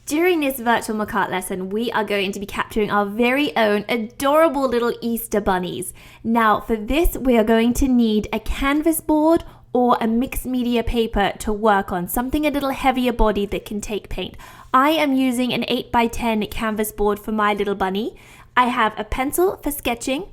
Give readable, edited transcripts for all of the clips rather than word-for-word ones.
During this Virtual McArt lesson, we are going to be capturing our very own adorable little Easter bunnies. Now, for this, we are going to need a canvas board or a mixed media paper to work on, something a little heavier body that can take paint. I am using an 8x10 canvas board for my little bunny. I have a pencil for sketching.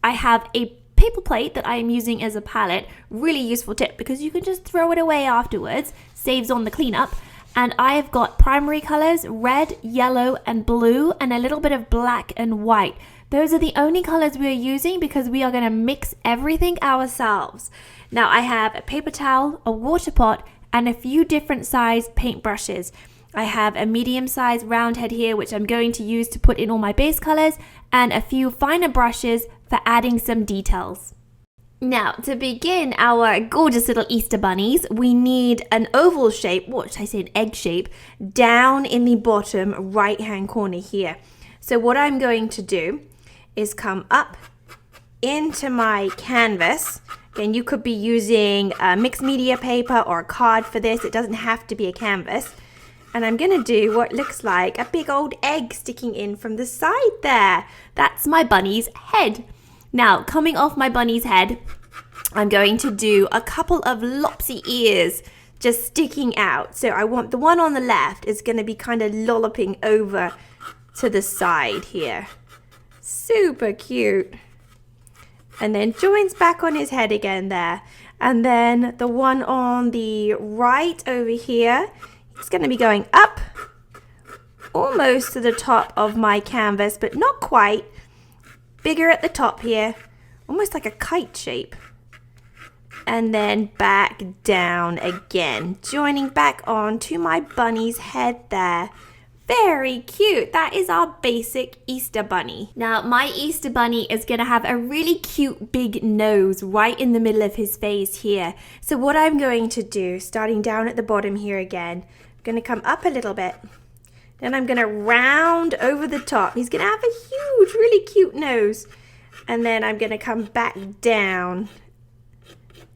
I have a paper plate that I am using as a palette. Really useful tip because you can just throw it away afterwards. Saves on the cleanup. And I've got primary colors, red, yellow, and blue, and a little bit of black and white. Those are the only colors we are using because we are going to mix everything ourselves. Now I have a paper towel, a water pot, and a few different size paint brushes. I have a medium-sized round head here, which I'm going to use to put in all my base colors, and a few finer brushes for adding some details. Now, to begin our gorgeous little Easter bunnies, we need an oval shape, what should I say, an egg shape, down in the bottom right-hand corner here. So what I'm going to do is come up into my canvas. Again, you could be using a mixed media paper or a card for this. It doesn't have to be a canvas. And I'm going to do what looks like a big old egg sticking in from the side there. That's my bunny's head. Now, coming off my bunny's head, I'm going to do a couple of lopsy ears just sticking out. So I want the one on the left is going to be kind of lolloping over to the side here. Super cute. And then joins back on his head again there. And then the one on the right over here, it's going to be going up almost to the top of my canvas, but not quite. Bigger at the top here, almost like a kite shape. And then back down again, joining back on to my bunny's head there. Very cute. That is our basic Easter bunny. Now, my Easter bunny is going to have a really cute big nose right in the middle of his face here. So what I'm going to do, starting down at the bottom here again, I'm going to come up a little bit. Then I'm going to round over the top. He's going to have a huge, really cute nose. And then I'm going to come back down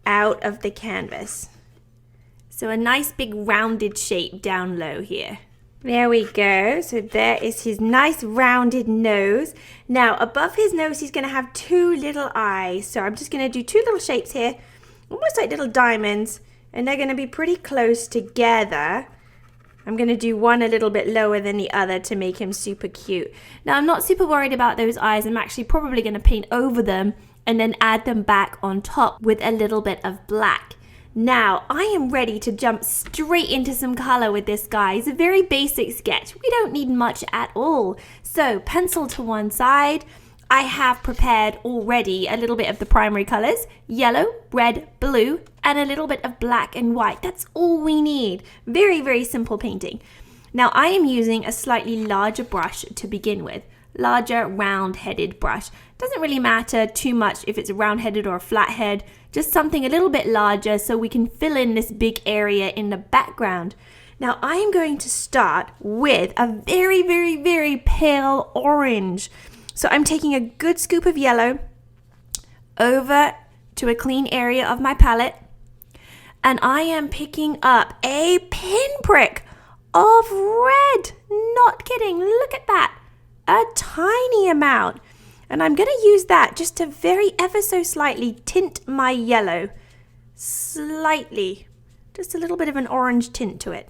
out of the canvas. So a nice big rounded shape down low here. There we go. So there is his nice rounded nose. Now above his nose he's going to have two little eyes. So I'm just going to do two little shapes here. Almost like little diamonds. And they're going to be pretty close together. I'm going to do one a little bit lower than the other to make him super cute. Now, I'm not super worried about those eyes. I'm actually probably going to paint over them and then add them back on top with a little bit of black. Now, I am ready to jump straight into some color with this guy. It's a very basic sketch. We don't need much at all. So, pencil to one side. I have prepared already a little bit of the primary colors, yellow, red, blue, and a little bit of black and white. That's all we need. Very, very simple painting. Now I am using a slightly larger brush to begin with. Larger, round-headed brush. Doesn't really matter too much if it's a round-headed or a flat-head. Just something a little bit larger so we can fill in this big area in the background. Now I am going to start with a very, very, very pale orange. So I'm taking a good scoop of yellow over to a clean area of my palette, and I am picking up a pinprick of red. Not kidding, look at that. A tiny amount. And I'm going to use that just to very ever so slightly tint my yellow. Slightly. Just a little bit of an orange tint to it.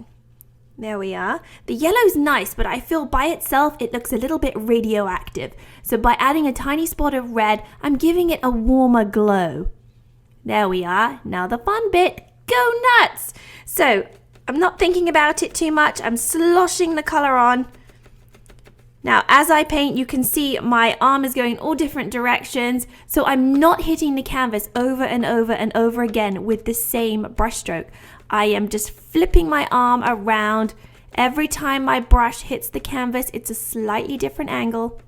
There we are. The yellow's nice, but I feel by itself it looks a little bit radioactive. So by adding a tiny spot of red, I'm giving it a warmer glow. There we are. Now the fun bit, go nuts! So I'm not thinking about it too much. I'm sloshing the color on. Now as I paint, you can see my arm is going all different directions. So I'm not hitting the canvas over and over and over again with the same brush stroke. I am just flipping my arm around. Every time my brush hits the canvas, it's a slightly different angle.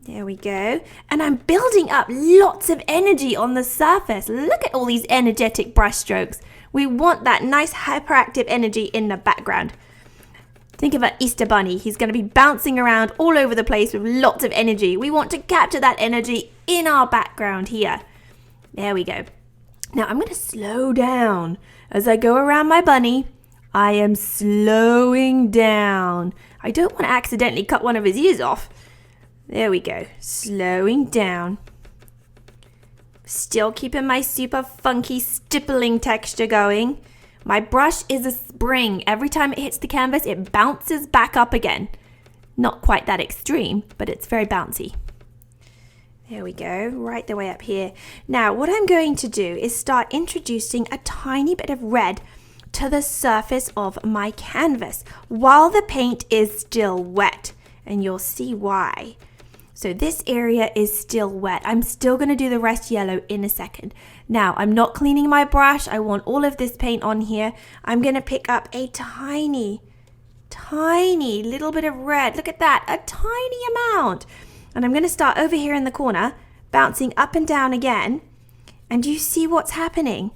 There we go. And I'm building up lots of energy on the surface. Look at all these energetic brush strokes. We want that nice hyperactive energy in the background. Think of an Easter bunny. He's going to be bouncing around all over the place with lots of energy. We want to capture that energy in our background here. There we go. Now I'm going to slow down. As I go around my bunny, I am slowing down. I don't want to accidentally cut one of his ears off. There we go. Slowing down. Still keeping my super funky stippling texture going. My brush is a spring. Every time it hits the canvas, it bounces back up again. Not quite that extreme, but it's very bouncy. There we go, right the way up here. Now, what I'm going to do is start introducing a tiny bit of red to the surface of my canvas while the paint is still wet, and you'll see why. So this area is still wet. I'm still going to do the rest yellow in a second. Now, I'm not cleaning my brush. I want all of this paint on here. I'm going to pick up a tiny little bit of red. Look at that, a tiny amount. And I'm going to start over here in the corner, bouncing up and down again. And you see what's happening?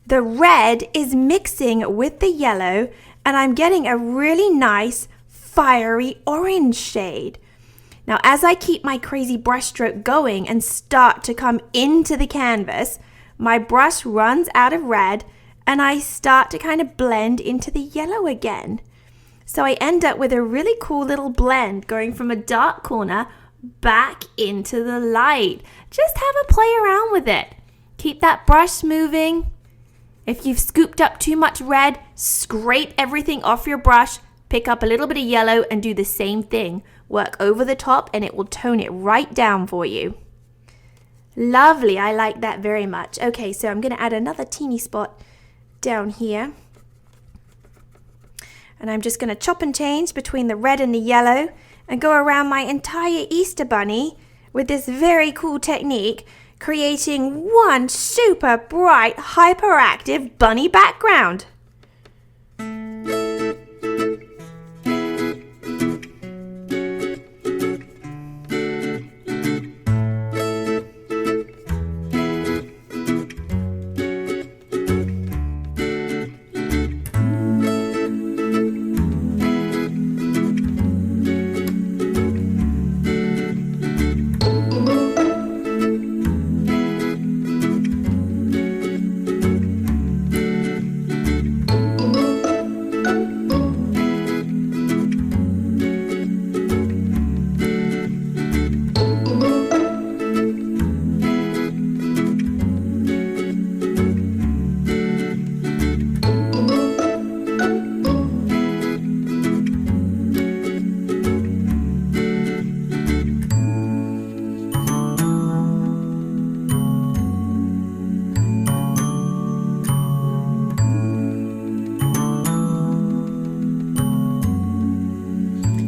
The red is mixing with the yellow, and I'm getting a really nice fiery orange shade. Now, as I keep my crazy brush stroke going and start to come into the canvas, my brush runs out of red and I start to kind of blend into the yellow again. So I end up with a really cool little blend going from a dark corner back into the light. Just have a play around with it. Keep that brush moving. If you've scooped up too much red, scrape everything off your brush, pick up a little bit of yellow and do the same thing. Work over the top and it will tone it right down for you. Lovely, I like that very much. Okay, so I'm going to add another teeny spot down here. And I'm just going to chop and change between the red and the yellow and go around my entire Easter bunny with this very cool technique, creating one super bright, hyperactive bunny background.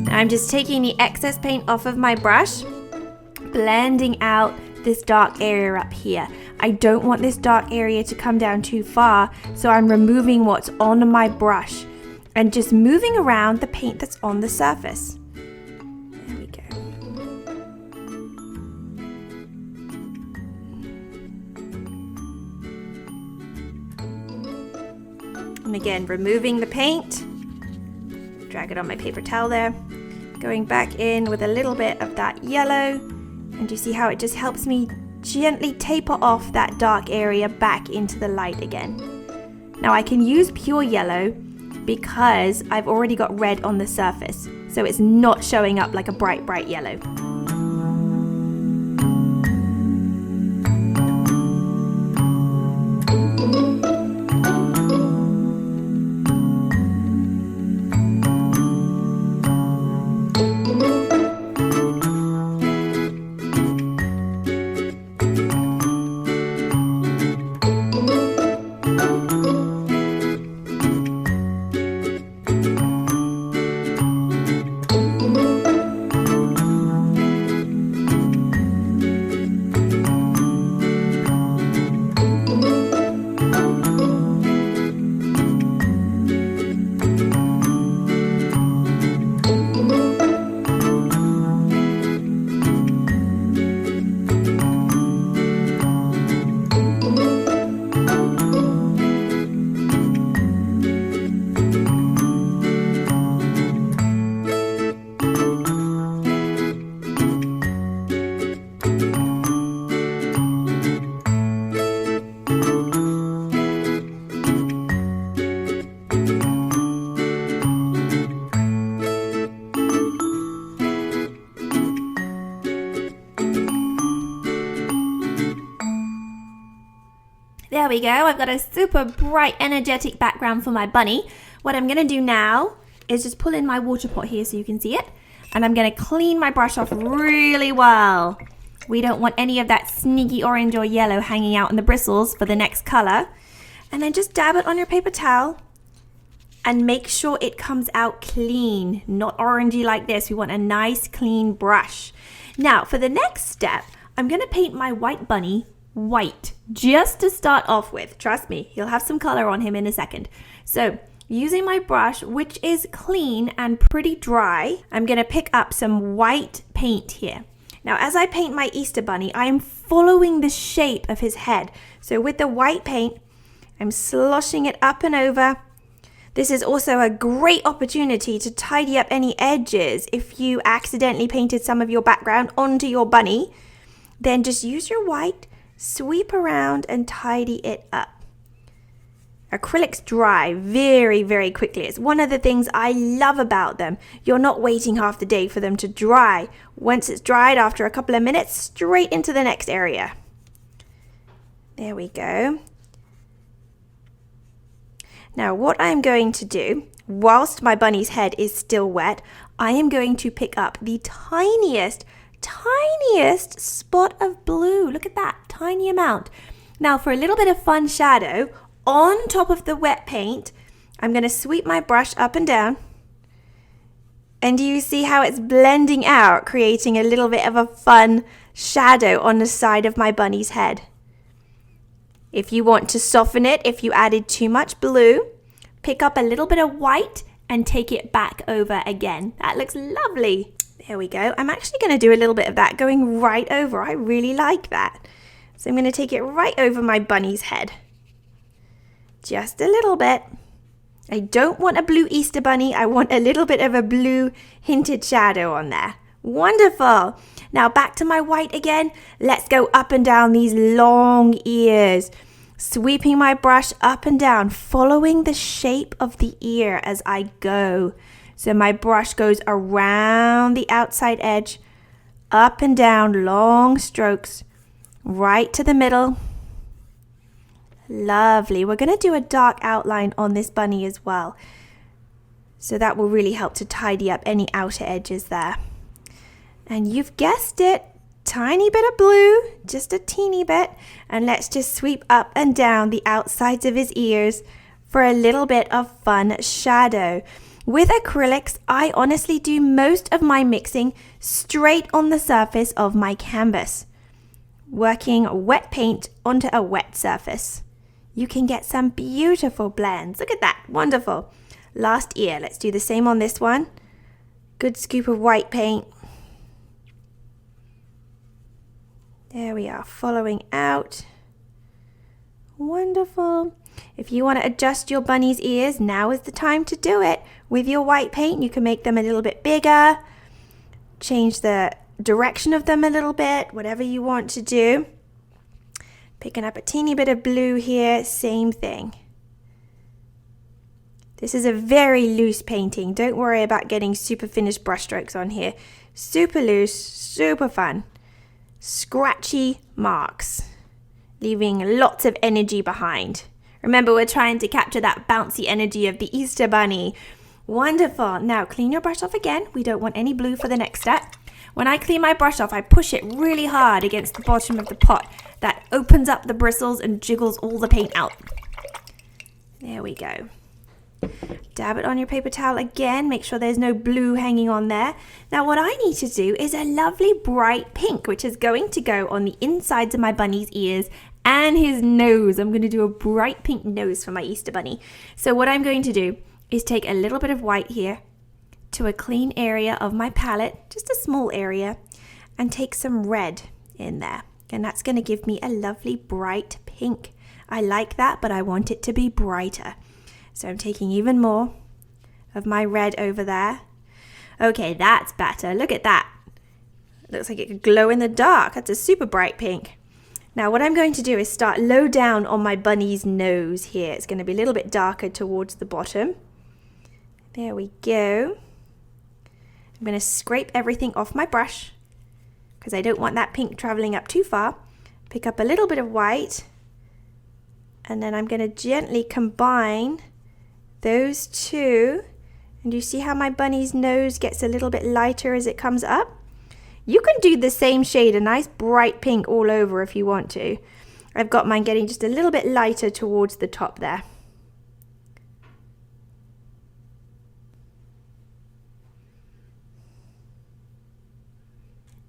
I'm just taking the excess paint off of my brush, blending out this dark area up here. I don't want this dark area to come down too far, so I'm removing what's on my brush and just moving around the paint that's on the surface. There we go. And again, removing the paint, drag it on my paper towel there. Going back in with a little bit of that yellow, and you see how it just helps me gently taper off that dark area back into the light again. Now I can use pure yellow because I've already got red on the surface, so it's not showing up like a bright yellow. There we go. I've got a super bright, energetic background for my bunny. What I'm going to do now is just pull in my water pot here so you can see it. And I'm going to clean my brush off really well. We don't want any of that sneaky orange or yellow hanging out in the bristles for the next color. And then just dab it on your paper towel and make sure it comes out clean, not orangey like this. We want a nice clean brush. Now for the next step, I'm going to paint my white bunny white just to start off with. Trust me, he'll have some color on him in a second. So using my brush, which is clean and pretty dry, I'm going to pick up some white paint here. Now, as I paint my Easter bunny, I am following the shape of his head. So with the white paint, I'm sloshing it up and over. This is also a great opportunity to tidy up any edges. If you accidentally painted some of your background onto your bunny, then just use your white, sweep around and tidy it up. Acrylics dry very, very quickly. It's one of the things I love about them. You're not waiting half the day for them to dry. Once it's dried, after a couple of minutes, straight into the next area. There we go. Now what I'm going to do, whilst my bunny's head is still wet, I am going to pick up the tiniest spot of blue. Look at that, tiny amount. Now for a little bit of fun shadow, on top of the wet paint, I'm going to sweep my brush up and down. And do you see how it's blending out, creating a little bit of a fun shadow on the side of my bunny's head? If you want to soften it, if you added too much blue, pick up a little bit of white and take it back over again. That looks lovely. There we go. I'm actually going to do a little bit of that going right over. I really like that. So I'm going to take it right over my bunny's head. Just a little bit. I don't want a blue Easter bunny. I want a little bit of a blue hinted shadow on there. Wonderful. Now back to my white again. Let's go up and down these long ears. Sweeping my brush up and down, following the shape of the ear as I go. So my brush goes around the outside edge, up and down, long strokes, right to the middle. Lovely. We're going to do a dark outline on this bunny as well. So that will really help to tidy up any outer edges there. And you've guessed it, tiny bit of blue, just a teeny bit. And let's just sweep up and down the outsides of his ears for a little bit of fun shadow. With acrylics, I honestly do most of my mixing straight on the surface of my canvas, working wet paint onto a wet surface. You can get some beautiful blends. Look at that, wonderful. Last ear, let's do the same on this one. Good scoop of white paint. There we are, following out. Wonderful. If you want to adjust your bunny's ears, now is the time to do it. With your white paint, you can make them a little bit bigger, change the direction of them a little bit, whatever you want to do. Picking up a teeny bit of blue here, same thing. This is a very loose painting. Don't worry about getting super finished brush strokes on here. Super loose, super fun. Scratchy marks, leaving lots of energy behind. Remember, we're trying to capture that bouncy energy of the Easter bunny. Wonderful. Now clean your brush off again. We don't want any blue for the next step. When I clean my brush off, I push it really hard against the bottom of the pot. That opens up the bristles and jiggles all the paint out. There we go. Dab it on your paper towel again. Make sure there's no blue hanging on there. Now what I need to do is a lovely bright pink, which is going to go on the insides of my bunny's ears and his nose. I'm going to do a bright pink nose for my Easter bunny. So what I'm going to do is take a little bit of white here to a clean area of my palette, just a small area, and take some red in there. And that's going to give me a lovely bright pink. I like that, but I want it to be brighter. So I'm taking even more of my red over there. Okay, that's better. Look at that. Looks like it could glow in the dark. That's a super bright pink. Now what I'm going to do is start low down on my bunny's nose here. It's going to be a little bit darker towards the bottom. There we go. I'm going to scrape everything off my brush because I don't want that pink traveling up too far. Pick up a little bit of white And then I'm going to gently combine those two. And you see how my bunny's nose gets a little bit lighter as it comes up? You can do the same shade, a nice bright pink all over if you want to. I've got mine getting just a little bit lighter towards the top there.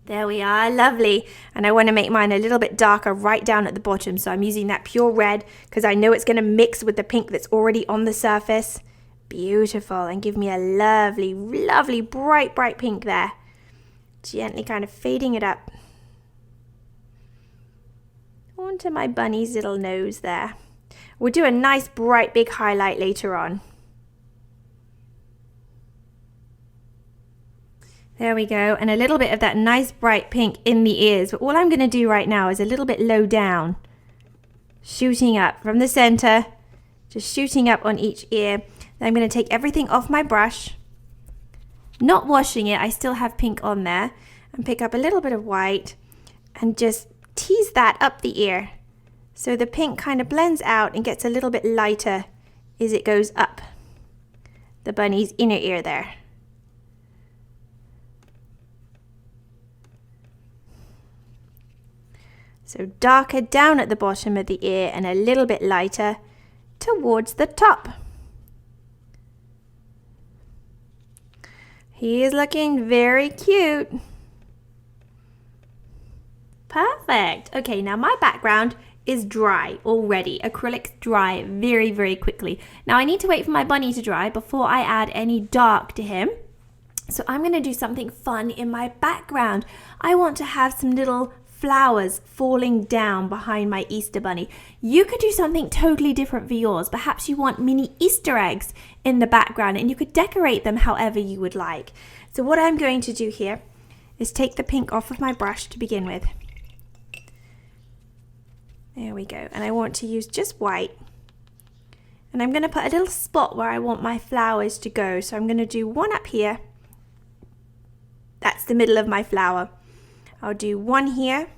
There we are, lovely. And I want to make mine a little bit darker right down at the bottom. So I'm using that pure red because I know it's going to mix with the pink that's already on the surface. Beautiful, and give me a lovely, lovely bright, bright pink there. Gently kind of fading it up onto my bunny's little nose there. We'll do a nice bright big highlight later on. There we go, and a little bit of that nice bright pink in the ears. But all I'm going to do right now is a little bit low down, shooting up from the center, just shooting up on each ear. Then I'm going to take everything off my brush, not washing it, I still have pink on there, and pick up a little bit of white and just tease that up the ear. So the pink kind of blends out and gets a little bit lighter as it goes up the bunny's inner ear there. So darker down at the bottom of the ear and a little bit lighter towards the top. He is looking very cute. Perfect. Okay, now my background is dry already. Acrylics dry very, very quickly. Now I need to wait for my bunny to dry before I add any dark to him. So I'm going to do something fun in my background. I want to have some little flowers falling down behind my Easter bunny. You could do something totally different for yours. Perhaps you want mini Easter eggs in the background and you could decorate them however you would like. So what I'm going to do here is take the pink off of my brush to begin with. There we go. And I want to use just white. And I'm going to put a little spot where I want my flowers to go. So I'm going to do one up here. That's the middle of my flower. I'll do one here.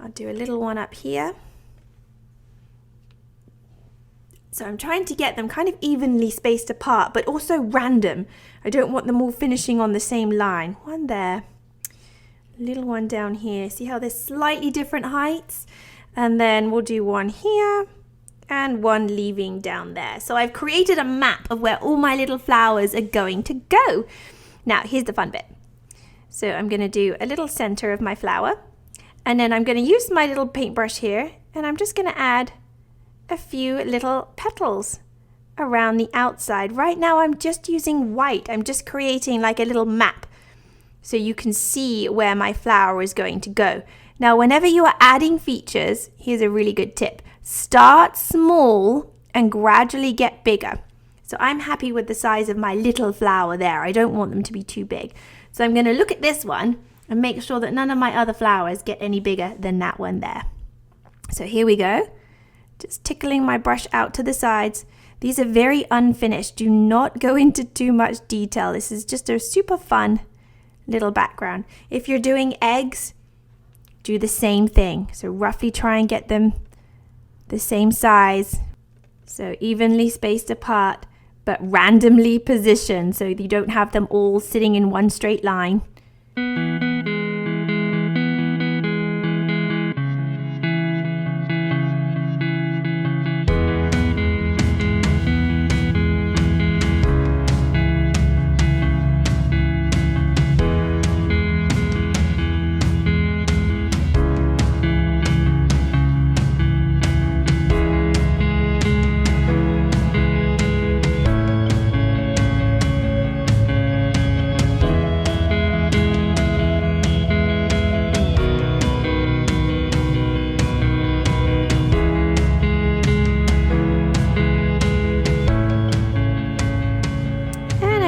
I'll do a little one up here. So I'm trying to get them kind of evenly spaced apart, but also random. I don't want them all finishing on the same line. One there. Little one down here. See how they're slightly different heights? And then we'll do one here and one leaving down there. So I've created a map of where all my little flowers are going to go. Now, here's the fun bit. So I'm going to do a little center of my flower, and then I'm going to use my little paintbrush here, and I'm just going to add a few little petals around the outside. Right now I'm just using white. I'm just creating like a little map so you can see where my flower is going to go. Now, whenever you are adding features, here's a really good tip. Start small and gradually get bigger. So I'm happy with the size of my little flower there. I don't want them to be too big. So I'm going to look at this one and make sure that none of my other flowers get any bigger than that one there. So here we go. Just tickling my brush out to the sides. These are very unfinished. Do not go into too much detail. This is just a super fun little background. If you're doing eggs, do the same thing. So roughly try and get them the same size. So evenly spaced apart, but randomly positioned so you don't have them all sitting in one straight line.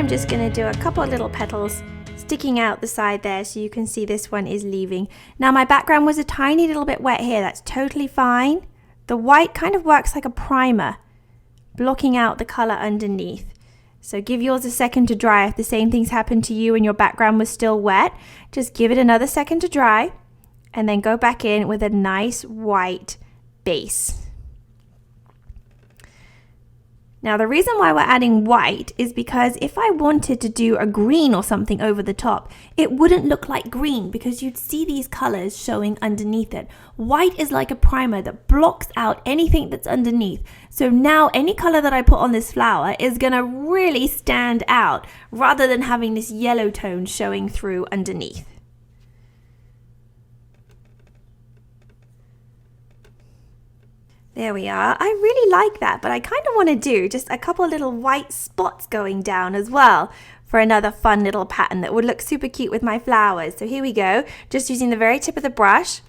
Just going to do a couple of little petals sticking out the side there so you can see this one is leaving. Now my background was a tiny little bit wet here. That's totally fine. The white kind of works like a primer, blocking out the color underneath. So give yours a second to dry. If the same things happened to you and your background was still wet, just give it another second to dry and then go back in with a nice white base. Now the reason why we're adding white is because if I wanted to do a green or something over the top, it wouldn't look like green because you'd see these colors showing underneath it. White is like a primer that blocks out anything that's underneath. So now any color that I put on this flower is gonna really stand out rather than having this yellow tone showing through underneath. There we are. I really like that, but I kind of want to do just a couple little white spots going down as well for another fun little pattern that would look super cute with my flowers. So here we go, just using the very tip of the brush.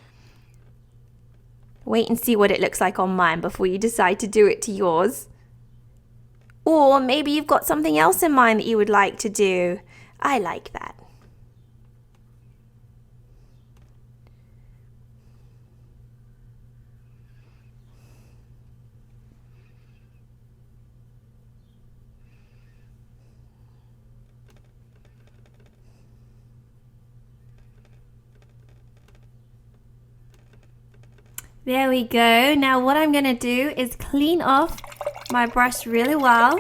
Wait and see what it looks like on mine before you decide to do it to yours. Or maybe you've got something else in mind that you would like to do. I like that. There we go. Now what I'm going to do is clean off my brush really well,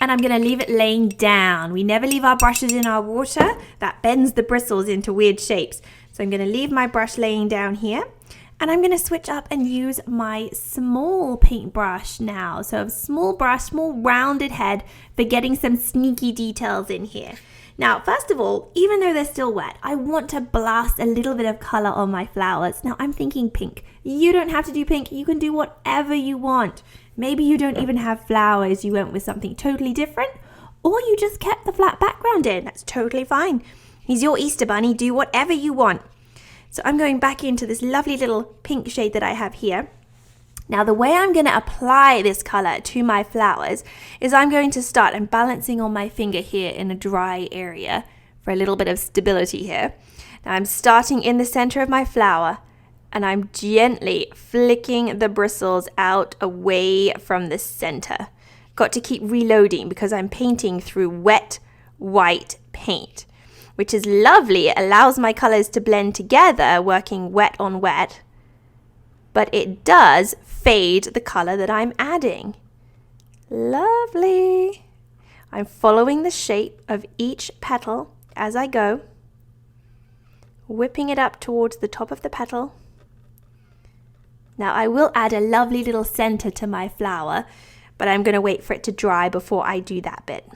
and I'm going to leave it laying down. We never leave our brushes in our water. That bends the bristles into weird shapes. So I'm going to leave my brush laying down here, and I'm going to switch up and use my small paintbrush now. So a small brush, small rounded head for getting some sneaky details in here. Now, first of all, even though they're still wet, I want to blast a little bit of color on my flowers. Now, I'm thinking pink. You don't have to do pink. You can do whatever you want. Maybe you don't even have flowers. You went with something totally different, or you just kept the flat background in. That's totally fine. He's your Easter bunny. Do whatever you want. So I'm going back into this lovely little pink shade that I have here. Now the way I'm going to apply this color to my flowers is I'm going to start, I'm balancing on my finger here in a dry area for a little bit of stability here. Now I'm starting in the center of my flower and I'm gently flicking the bristles out away from the center. Got to keep reloading because I'm painting through wet white paint, which is lovely. It allows my colors to blend together, working wet on wet. But it does fade the color that I'm adding. Lovely. I'm following the shape of each petal as I go, whipping it up towards the top of the petal. Now I will add a lovely little center to my flower, but I'm going to wait for it to dry before I do that bit.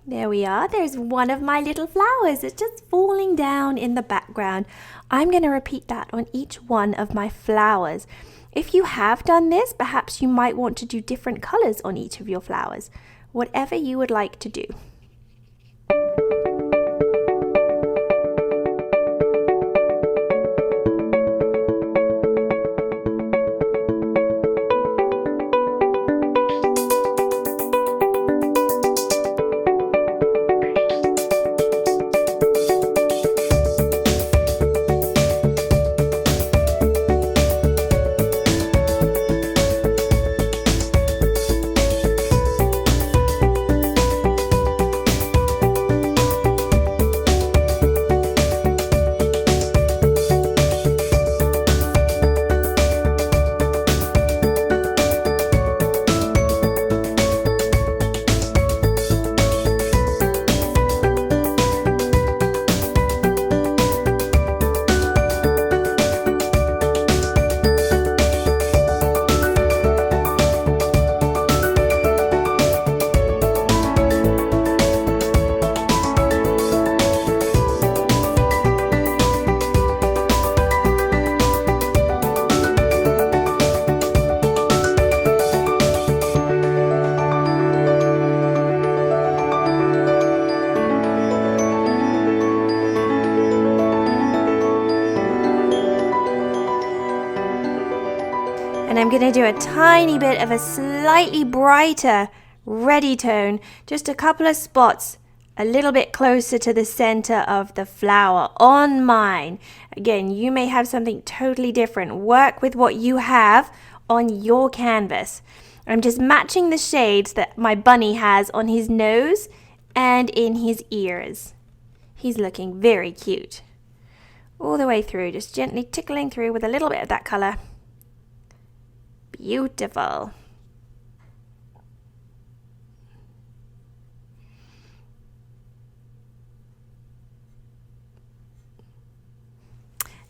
There we are. There's one of my little flowers. It's just falling down in the background. I'm going to repeat that on each one of my flowers. If you have done this, perhaps you might want to do different colors on each of your flowers. Whatever you would like to do. And I'm going to do a tiny bit of a slightly brighter reddy tone, just a couple of spots a little bit closer to the center of the flower on mine. Again, you may have something totally different. Work with what you have on your canvas. I'm just matching the shades that my bunny has on his nose and in his ears. He's looking very cute. All the way through, just gently tickling through with a little bit of that color. Beautiful.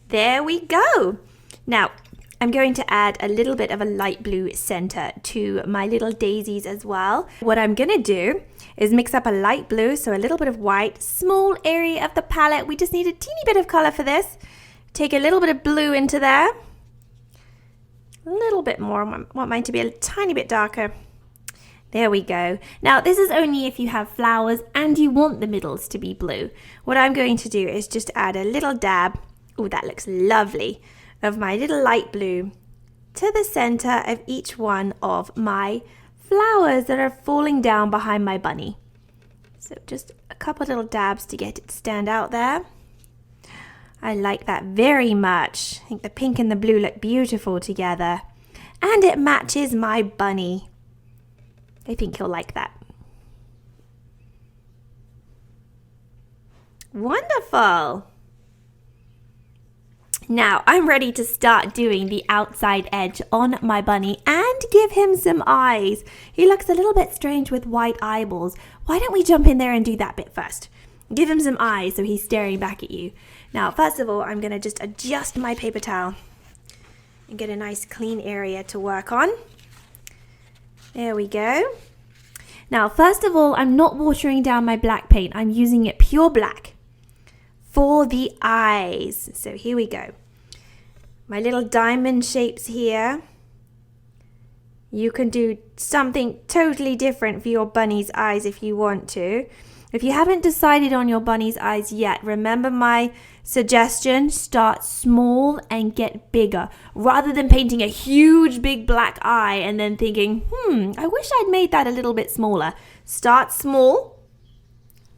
There we go. Now, I'm going to add a little bit of a light blue center to my little daisies as well. What I'm going to do is mix up a light blue, so a little bit of white, small area of the palette. We just need a teeny bit of color for this. Take a little bit of blue into there. A little bit more. I want mine to be a tiny bit darker. There we go. Now, this is only if you have flowers and you want the middles to be blue. What I'm going to do is just add a little dab. Oh, that looks lovely. Of my little light blue to the center of each one of my flowers that are falling down behind my bunny. So just a couple little dabs to get it to stand out there. I like that very much. I think the pink and the blue look beautiful together. And it matches my bunny. I think he'll like that. Wonderful. Now, I'm ready to start doing the outside edge on my bunny and give him some eyes. He looks a little bit strange with white eyeballs. Why don't we jump in there and do that bit first? Give him some eyes so he's staring back at you. Now, first of all, I'm going to just adjust my paper towel and get a nice clean area to work on. There we go. Now, first of all, I'm not watering down my black paint. I'm using it pure black for the eyes. So here we go. My little diamond shapes here. You can do something totally different for your bunny's eyes if you want to. If you haven't decided on your bunny's eyes yet, remember my suggestion, start small and get bigger. Rather than painting a huge big black eye and then thinking, I wish I'd made that a little bit smaller. Start small,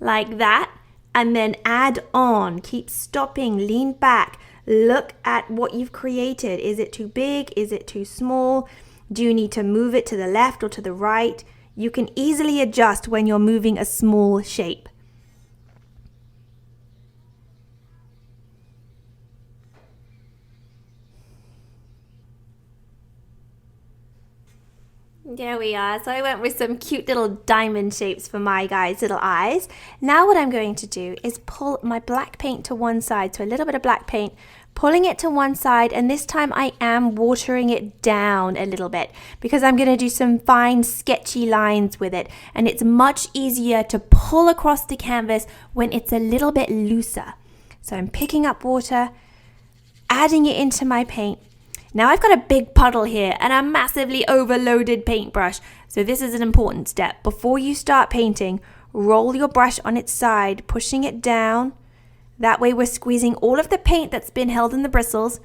like that, and then add on. Keep stopping, lean back, look at what you've created. Is it too big? Is it too small? Do you need to move it to the left or to the right? You can easily adjust when you're moving a small shape. There we are. So I went with some cute little diamond shapes for my guy's little eyes. Now what I'm going to do is pull my black paint to one side. So a little bit of black paint, pulling it to one side, and this time I am watering it down a little bit because I'm going to do some fine sketchy lines with it, and it's much easier to pull across the canvas when it's a little bit looser. So I'm picking up water, adding it into my paint. Now I've got a big puddle here and a massively overloaded paintbrush. So this is an important step. Before you start painting, roll your brush on its side, pushing it down. That way we're squeezing all of the paint that's been held in the bristles.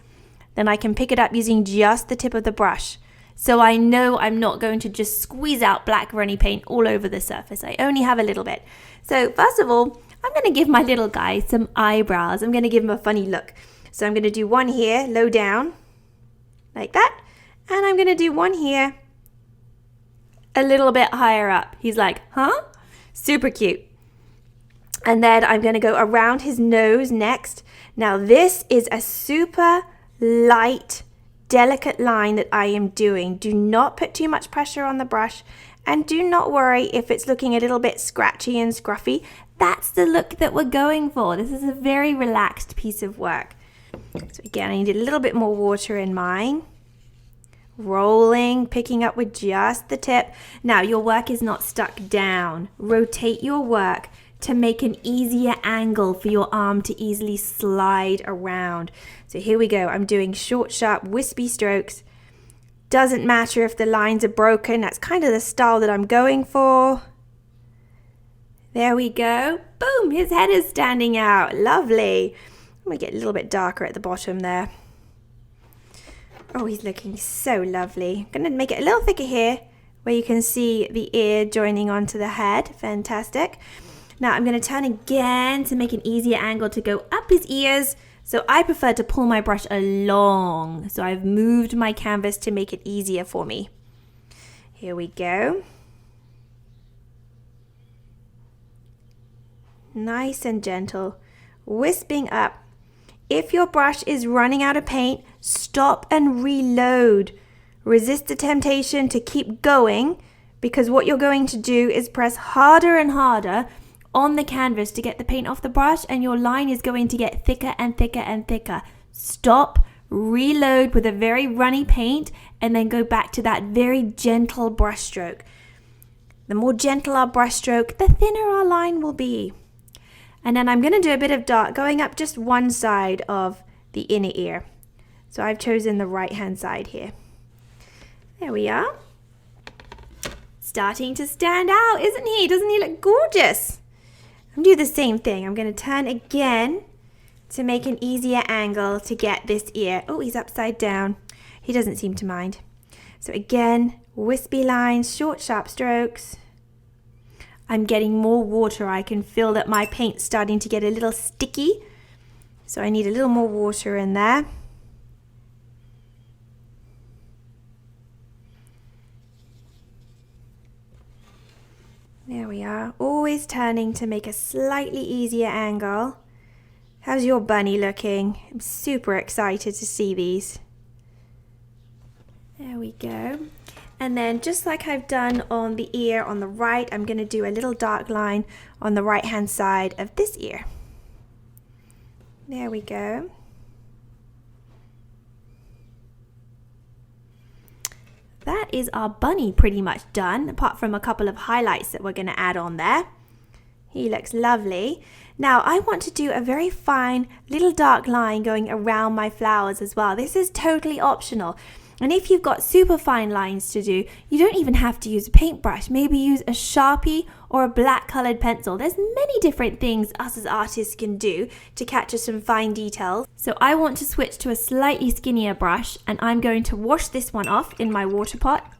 Then I can pick it up using just the tip of the brush. So I know I'm not going to just squeeze out black runny paint all over the surface. I only have a little bit. So first of all, I'm going to give my little guy some eyebrows. I'm going to give him a funny look. So I'm going to do one here, low down, like that. And I'm going to do one here, a little bit higher up. He's like, huh? Super cute. And then I'm going to go around his nose next. Now this is a super light, delicate line that I am doing. Do not put too much pressure on the brush, and do not worry if it's looking a little bit scratchy and scruffy. That's the look that we're going for. This is a very relaxed piece of work. So again, I need a little bit more water in mine. Rolling, picking up with just the tip. Now your work is not stuck down. Rotate your work to make an easier angle for your arm to easily slide around. So here we go. I'm doing short, sharp, wispy strokes. Doesn't matter if the lines are broken. That's kind of the style that I'm going for. There we go. Boom, his head is standing out. Lovely. I'm going to get a little bit darker at the bottom there. Oh, he's looking so lovely. I'm going to make it a little thicker here where you can see the ear joining onto the head. Fantastic. Now I'm going to turn again to make an easier angle to go up his ears. So I prefer to pull my brush along. So I've moved my canvas to make it easier for me. Here we go. Nice and gentle, wisping up. If your brush is running out of paint, stop and reload. resist the temptation to keep going, because what you're going to do is press harder and harder on the canvas to get the paint off the brush, and your line is going to get thicker and thicker and thicker. Stop, reload with a very runny paint, and then go back to that very gentle brush stroke. The more gentle our brush stroke, the thinner our line will be. And then I'm going to do a bit of dark going up just one side of the inner ear. So I've chosen the right hand side here. There we are. Starting to stand out, isn't he? Doesn't he look gorgeous? I'm going to do the same thing. I'm going to turn again to make an easier angle to get this ear. Oh, he's upside down. He doesn't seem to mind. So again, wispy lines, short, sharp strokes. I'm getting more water. I can feel that my paint's starting to get a little sticky. So I need a little more water in there. There we are. Always turning to make a slightly easier angle. How's your bunny looking? I'm super excited to see these. There we go. And then just like I've done on the ear on the right, I'm going to do a little dark line on the right hand side of this ear. There we go. That is our bunny pretty much done, apart from a couple of highlights that we're going to add on there. He looks lovely. Now I want to do a very fine little dark line going around my flowers as well. This is totally optional. And if you've got super fine lines to do, you don't even have to use a paintbrush. Maybe use a Sharpie or a black colored pencil. There's many different things us as artists can do to capture some fine details. So I want to switch to a slightly skinnier brush, and I'm going to wash this one off in my water pot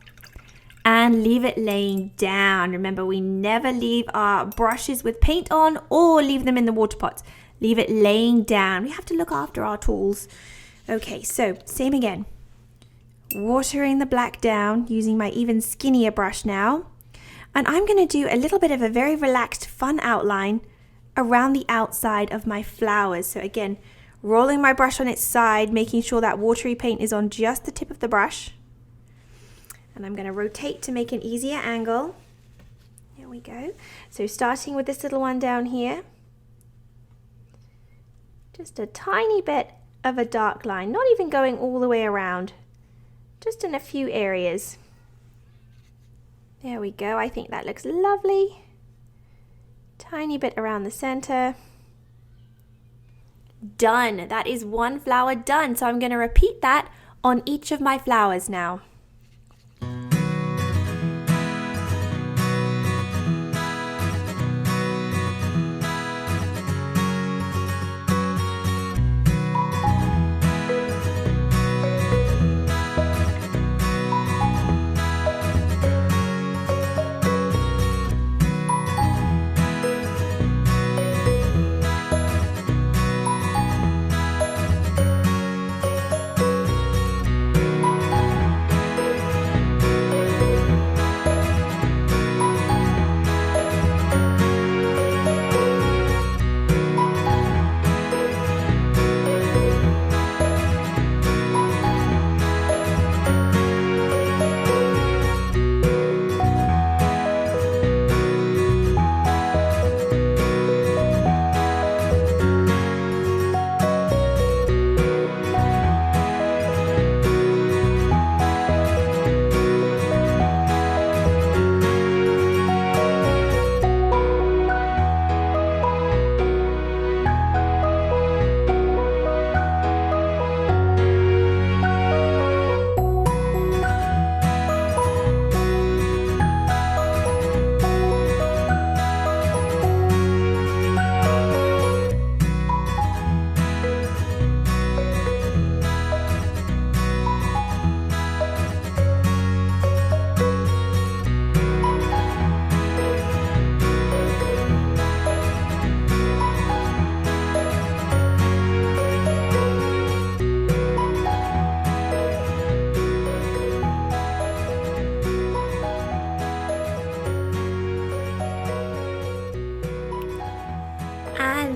and leave it laying down. Remember, we never leave our brushes with paint on or leave them in the water pots. Leave it laying down. We have to look after our tools. Okay, so same again. Watering the black down using my even skinnier brush now. And I'm going to do a little bit of a very relaxed, fun outline around the outside of my flowers. So again, rolling my brush on its side, making sure that watery paint is on just the tip of the brush. And I'm going to rotate to make an easier angle. Here we go. So starting with this little one down here. Just a tiny bit of a dark line, not even going all the way around. Just in a few areas. There we go. I think that looks lovely. Tiny bit around the center. Done. That is one flower done. So I'm going to repeat that on each of my flowers now.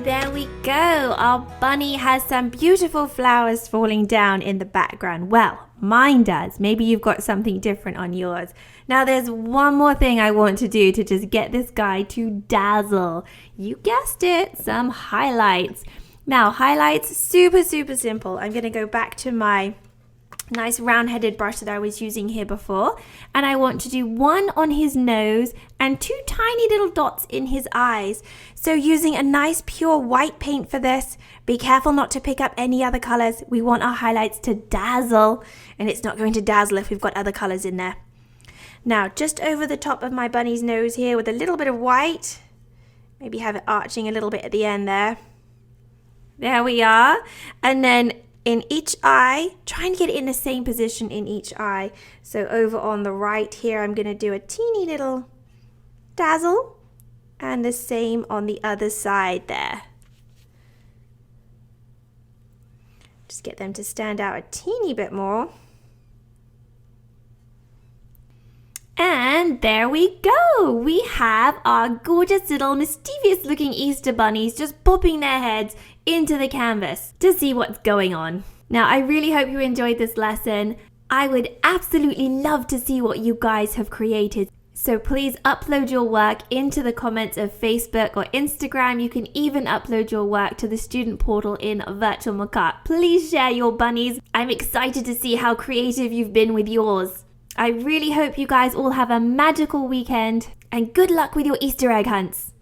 There we go. Our bunny has some beautiful flowers falling down in the background. Well, mine does. Maybe you've got something different on yours. Now there's one more thing I want to do to just get this guy to dazzle. You guessed it, some highlights. Now highlights, super simple. I'm going to go back to my nice round-headed brush that I was using here before, and I want to do one on his nose and 2 tiny little dots in his eyes. So using a nice pure white paint for this. Be careful not to pick up any other colors. We want our highlights to dazzle, and it's not going to dazzle if we've got other colors in there. Now just over the top of my bunny's nose here with a little bit of white, maybe have it arching a little bit at the end there. There we are. And then in each eye, try and get it in the same position in each eye. So over on the right here, I'm going to do a teeny little dazzle, and the same on the other side there. Just get them to stand out a teeny bit more. And there we go. We have our gorgeous little mischievous looking Easter bunnies just popping their heads into the canvas to see what's going on. Now, I really hope you enjoyed this lesson. I would absolutely love to see what you guys have created. So please upload your work into the comments of Facebook or Instagram. You can even upload your work to the student portal in Virtual McArt. Please share your bunnies. I'm excited to see how creative you've been with yours. I really hope you guys all have a magical weekend, and good luck with your Easter egg hunts.